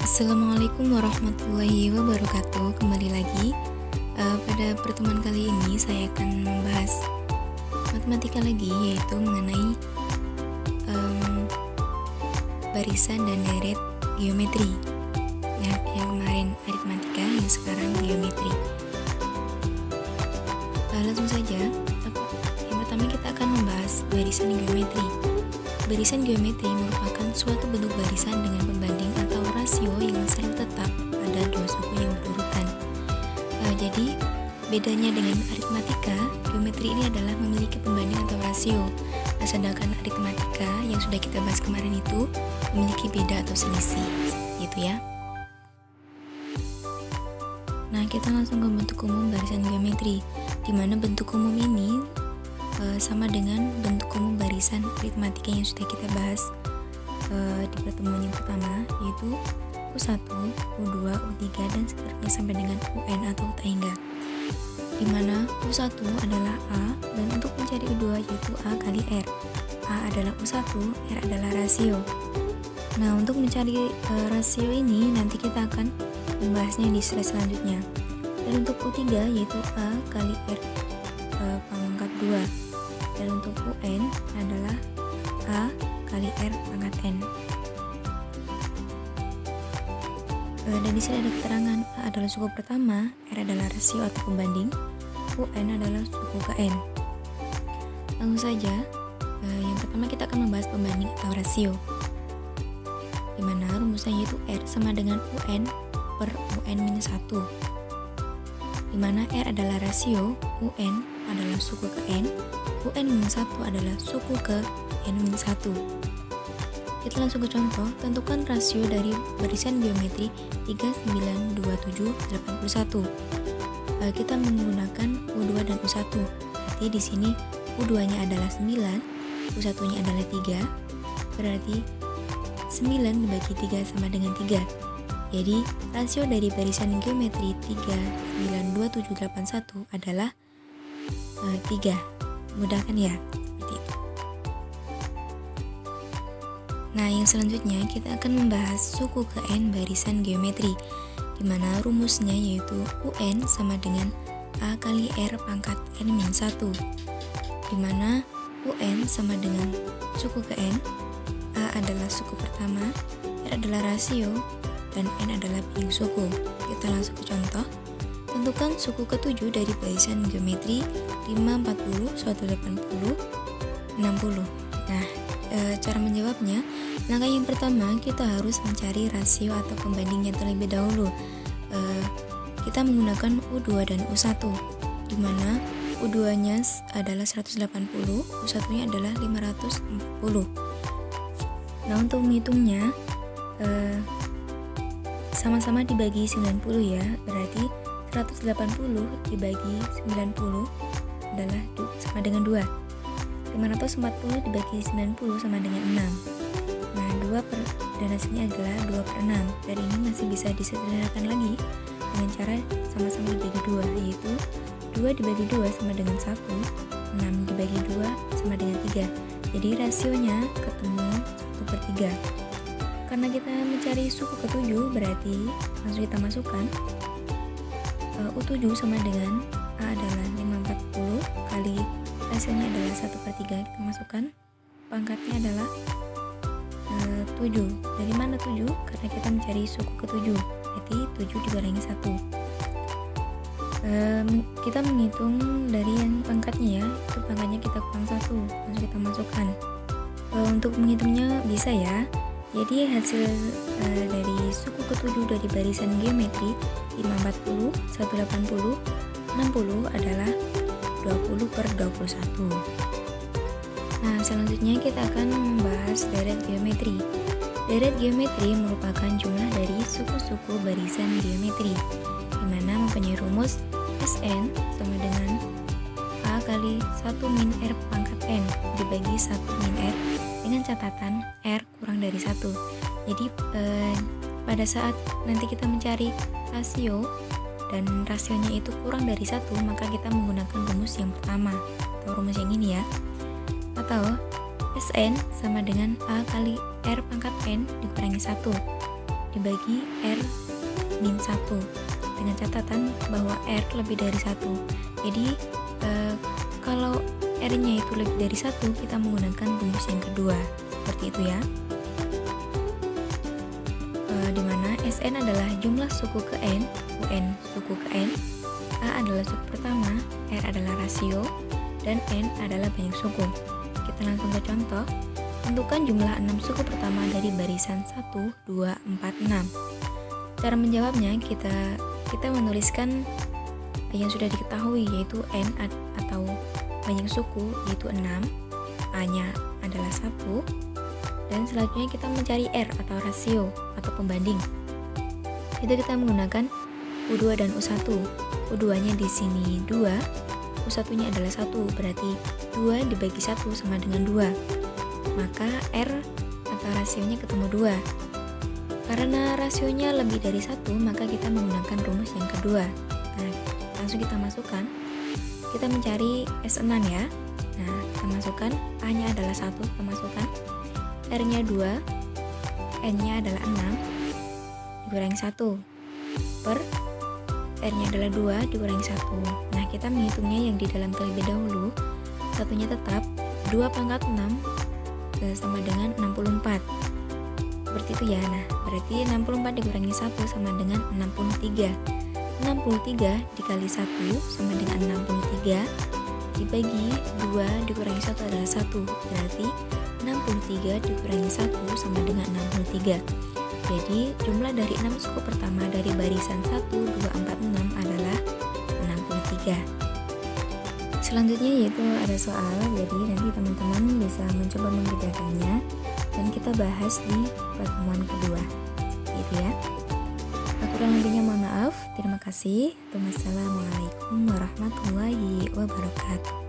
Assalamualaikum warahmatullahi wabarakatuh. Kembali lagi pada pertemuan kali ini saya akan membahas matematika lagi, yaitu mengenai barisan dan deret geometri. Ya, yang kemarin aritmatika, yang sekarang geometri. Langsung saja. Yang pertama kita akan membahas barisan geometri. Barisan geometri merupakan suatu bentuk barisan dengan pembanding atau rasio yang selalu tetap pada dua suku yang berurutan. Jadi bedanya dengan aritmatika, geometri ini adalah memiliki pembanding atau rasio. Sedangkan aritmatika yang sudah kita bahas kemarin itu memiliki beda atau selisih, gitu ya. Nah, kita langsung ke bentuk umum barisan geometri, di mana bentuk umum ini sama dengan bentuk umum barisan aritmatika yang sudah kita bahas di pertemuan yang pertama, yaitu U1, U2, U3, dan seterusnya sampai dengan UN atau tangga, di mana U1 adalah A, dan untuk mencari U2 yaitu A kali R. A adalah U1, R adalah rasio. Nah, untuk mencari rasio ini nanti kita akan membahasnya di slide selanjutnya. Dan untuk U3 yaitu A kali R pangkat 2. Dan untuk UN adalah A kali R pangkat N. Dan di sini ada keterangan A adalah suku pertama, R adalah rasio atau pembanding, UN adalah suku ke N. Langsung saja, yang pertama kita akan membahas pembanding atau rasio, di mana rumusnya yaitu R sama dengan UN per UN minus 1, di mana R adalah rasio, UN adalah suku ke N, UN-1 adalah suku ke N-1. Kita langsung ke contoh. Tentukan rasio dari barisan geometri 392781. Kita menggunakan U2 dan U1. Berarti di sini U2-nya adalah 9, U1-nya adalah 3. Berarti 9 dibagi 3 sama dengan 3. Jadi rasio dari barisan geometri 392781 adalah 3. Mudah kan ya? Seperti itu. Nah, yang selanjutnya kita akan membahas suku ke N barisan geometri, di mana rumusnya yaitu UN sama dengan A kali R pangkat N-1, di mana UN sama dengan suku ke N, A adalah suku pertama, R adalah rasio, dan N adalah biang suku. Kita langsung ke contoh. Tentukan suku ke-7 dari barisan geometri 5, 40, 180, 60. Nah, cara menjawabnya, langkah yang pertama kita harus mencari rasio atau pembandingnya terlebih dahulu. Kita menggunakan U2 dan U1, di mana U2-nya adalah 180, U1-nya adalah 540. Nah, untuk menghitungnya sama-sama dibagi 90 ya, berarti 180 dibagi 90 adalah sama dengan 2. 540 dibagi 90 sama dengan 6. Nah, 2 per, dan hasilnya adalah 2 per 6. Dan ini masih bisa disederhanakan lagi dengan cara sama-sama dibagi 2, yaitu 2 dibagi 2 sama dengan 1, 6 dibagi 2 sama dengan 3. Jadi rasionya ketemu 1 per 3. Karena kita mencari suku ke-7, berarti langsung kita masukkan U7 sama dengan A adalah 540 kali hasilnya adalah 1 per 3. Kita masukkan pangkatnya adalah 7. Dari mana 7? Karena kita mencari suku ke-7, berarti 7 dikurangi 1. Kita menghitung dari yang pangkatnya ya, itu pangkatnya kita kurang 1, langsung kita masukkan. Untuk menghitungnya bisa ya. Jadi hasil dari suku ke-7 dari barisan geometri 540, 180, 60 adalah 20 per 21. Nah, selanjutnya kita akan membahas deret geometri. Deret geometri merupakan jumlah dari suku-suku barisan geometri, di mana mempunyai rumus Sn sama dengan A kali 1 min R pangkat N dibagi 1 min R dengan catatan R kurang dari 1. Jadi pada saat nanti kita mencari rasio dan rasionya itu kurang dari 1, maka kita menggunakan rumus yang pertama atau rumus yang ini ya, atau Sn sama dengan A kali R pangkat N dikurangi 1, dibagi R min 1 dengan catatan bahwa R lebih dari 1. Jadi kalau R-nya itu lebih dari 1, kita menggunakan rumus yang kedua. Seperti itu ya. Dimana Sn adalah jumlah suku ke N, Un suku ke N, A adalah suku pertama, R adalah rasio, dan N adalah banyak suku. Kita langsung ke contoh. Tentukan jumlah 6 suku pertama dari barisan 1, 2, 4, 6. Cara menjawabnya kita menuliskan yang sudah diketahui, yaitu N atau banyak suku, yaitu 6, A-nya adalah 1, dan selanjutnya kita mencari R atau rasio atau pembanding. Itu kita menggunakan U2 dan U1. U2-nya di sini 2, U1-nya adalah 1, berarti 2 dibagi 1 sama dengan 2. Maka R atau rasionya ketemu 2. Karena rasionya lebih dari 1, maka kita menggunakan rumus yang kedua. Nah, langsung kita masukkan. Kita mencari S6 ya. Nah, kita masukkan, A-nya adalah 1, kita masukkan. R-nya 2, N-nya adalah 6, dikurangi 1, per R-nya adalah 2, dikurangi 1. Nah, kita menghitungnya yang di dalam terlebih dahulu. Satunya tetap, 2 pangkat 6 sama dengan 64. Seperti itu ya. Nah, berarti 64 dikurangi 1 sama dengan 63. 63 dikali 1 sama dengan 63, dibagi 2 dikurangi 1 adalah 1, berarti 63 dikurangi 1 sama dengan 63. Jadi jumlah dari 6 suku pertama dari barisan 1, 2, 4, 6 adalah 63. Selanjutnya yaitu ada soal, jadi nanti teman-teman bisa mencoba mengerjakannya dan kita bahas di pertemuan kedua, gitu ya. Kurang lebihnya mohon maaf. Terima kasih. Wassalamualaikum warahmatullahi wabarakatuh.